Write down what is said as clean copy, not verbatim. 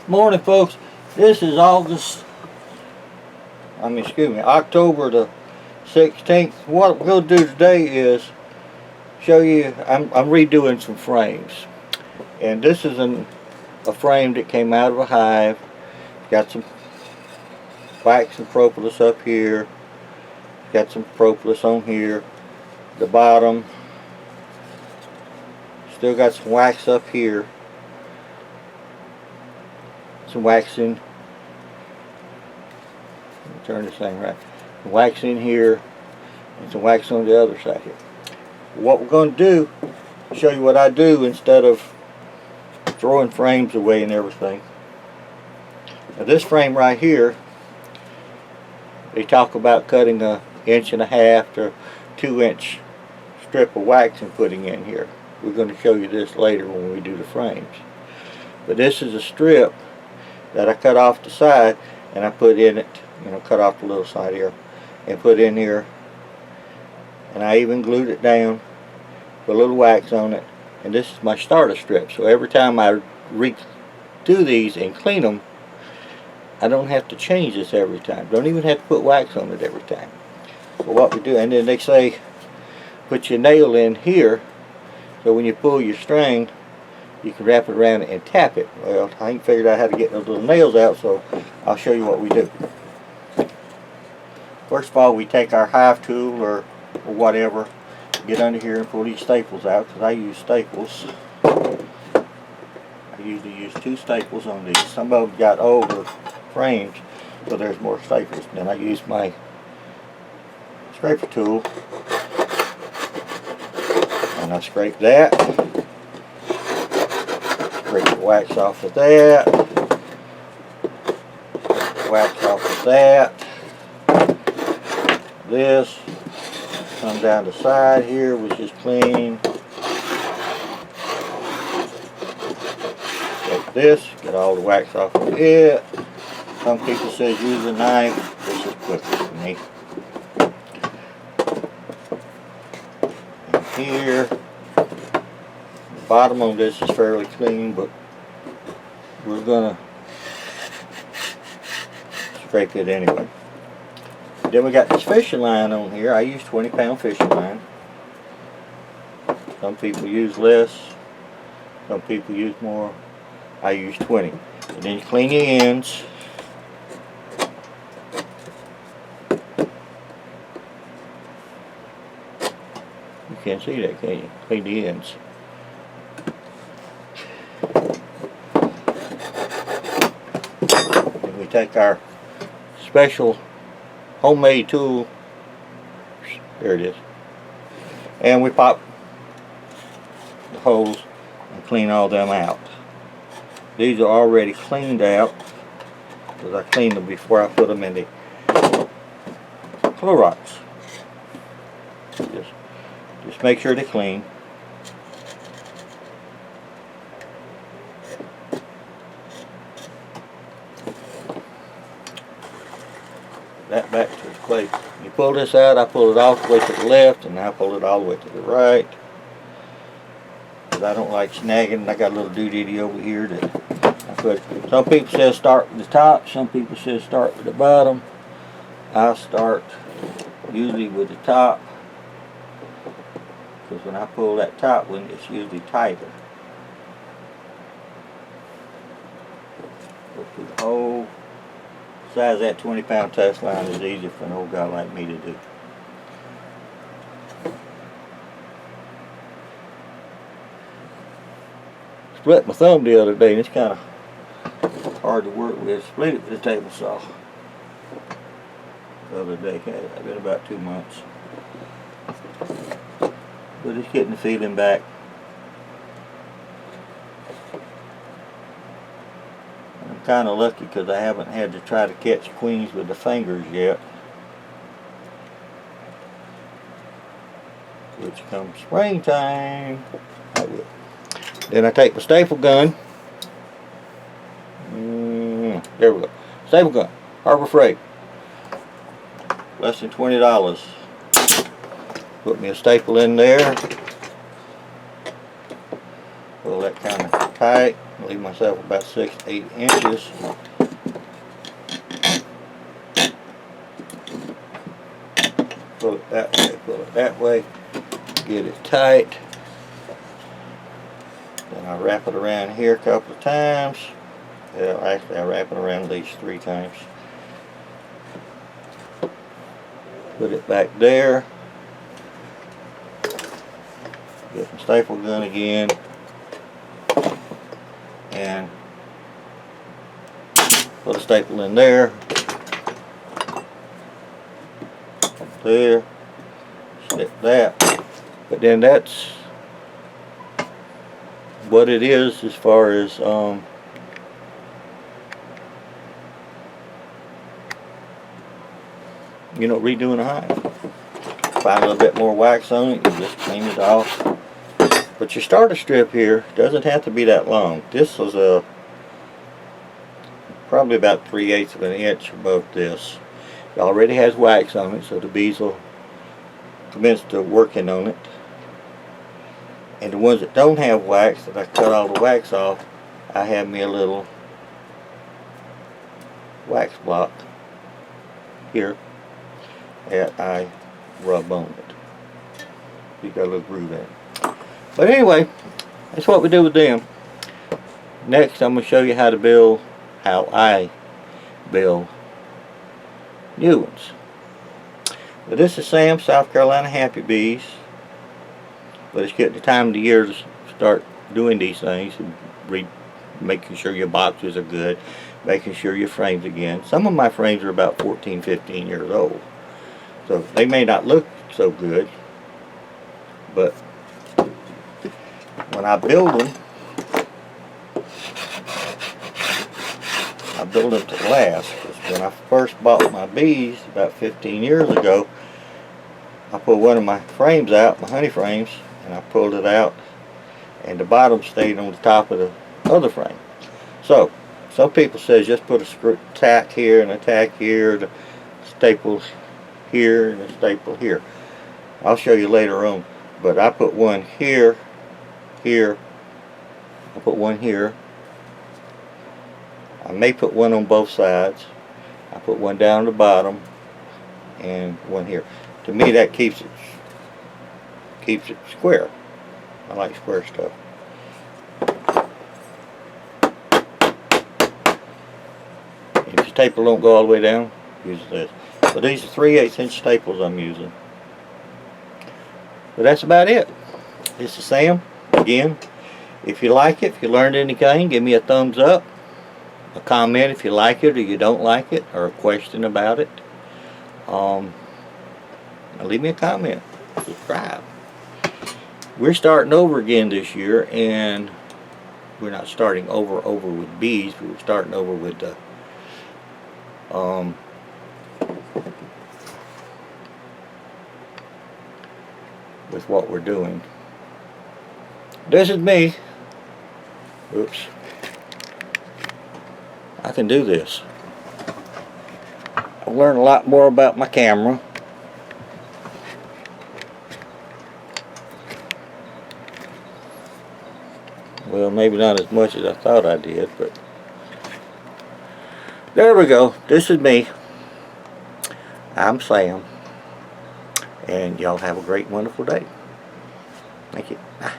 Morning, folks. This is October the 16th. What we'll do today is show you, I'm redoing some frames. And this is a frame that came out of a hive. Got some wax and propolis up here. Got some propolis on here. The bottom. Still got some wax up here. Some wax in. Let me turn this thing right. Some wax in here and some wax on the other side here. What we're going to do, show you what I do instead of throwing frames away and everything. Now this frame right here, they talk about cutting an 1.5 inch to 2-inch strip of wax and putting in here. We're going to show you this later when we do the frames. But this is a strip that I cut off the side and I put in it, cut off the little side here and put in here, and I even glued it down, put a little wax on it, and this is my starter strip. So every time I redo these and clean them, I don't have to change this every time. Don't even have to put wax on it every time. But what we do, and then they say put your nail in here so when you pull your string you can wrap it around and tap it. Well, I ain't figured out how to get those little nails out, so I'll show you what we do. First of all, we take our hive tool or whatever, get under here and pull these staples out, because I use staples. I usually use 2 staples on these. Some of them got older frames, so there's more staples. Then I use my scraper tool and I scrape that. Scrape the wax off of that, wax off of that. This come down the side here, which is clean. Take this, get all the wax off of it. Some people say use a knife. This is quicker for me. And here. The bottom on this is fairly clean, but we're gonna scrape it anyway. Then we got this fishing line on here. I use 20-pound fishing line. Some people use less, some people use more. I use 20. And then you clean the ends. You can't see that, can you? Clean the ends. Then we take our special homemade tool, there it is, and we pop the holes and clean all them out. These are already cleaned out because I cleaned them before I put them in the Clorox. Just make sure they're clean. That back to its place. You pull this out, I pull it all the way to the left, and I pull it all the way to the right. Because I don't like snagging. I got a little doodaddy over here that I put. Some people say start with the top, some people say start with the bottom. I start usually with the top, because when I pull that top one, it's usually tighter. Go through the hole. Size of that 20-pound test line is easy for an old guy like me to do. Split my thumb the other day and it's kind of hard to work with. Split it with a table saw the other day. It's been about 2 months. But it's getting the feeling back. I'm kind of lucky because I haven't had to try to catch queens with the fingers yet. Which comes springtime, I will. Then I take my staple gun. There we go. Staple gun, Harbor Freight. Less than $20. Put me a staple in there. Pull that kind of tight. leave myself about 6 to 8 inches. Pull it that way, pull it that way, get it tight. Then I wrap it around here a couple of times. Well, actually I wrap it around at least 3 times. Put it back there. Get my staple gun again. And put a staple in there. There. Stick that. But then that's what it is as far as you know, redoing a hive. Find a little bit more wax on it, you just clean it off. But your starter strip here doesn't have to be that long. This was probably about 3/8 of an inch above this. It already has wax on it, so the bees will commence to working on it. And the ones that don't have wax, that I cut all the wax off, I have me a little wax block here that I rub on it. You got a little groove in it. But anyway, that's what we do with them. Next, I'm going to show you how I build new ones. But this is Sam, South Carolina Happy Bees. But it's getting the time of the year to start doing these things and making sure your boxes are good, making sure your frames again. Some of my frames are about 14, 15 years old. So they may not look so good, but when I build them, I build them to last. Because when I first bought my bees about 15 years ago, I pulled one of my frames out, my honey frames, and I pulled it out, and the bottom stayed on the top of the other frame. So some people say just put a screw tack here and a tack here, the staples here and a staple here. I'll show you later on, but I put one here, here, I put one here. I may put one on both sides. I put one down the bottom and one here. To me, that keeps it square. I like square stuff. If your staple don't go all the way down, use this. So these are 3/8 inch staples I'm using. But that's about it. This is Sam. Again, if you like it, if you learned anything, give me a thumbs up. A comment if you like it or you don't like it, or a question about it. Leave me a comment. Subscribe. We're starting over again this year, and we're not starting over with bees, but we're starting over with the with what we're doing. This is me. Oops. I can do this. I've learned a lot more about my camera. Well, maybe not as much as I thought I did, but there we go. This is me. I'm Sam. And y'all have a great, wonderful day. Thank you. Bye.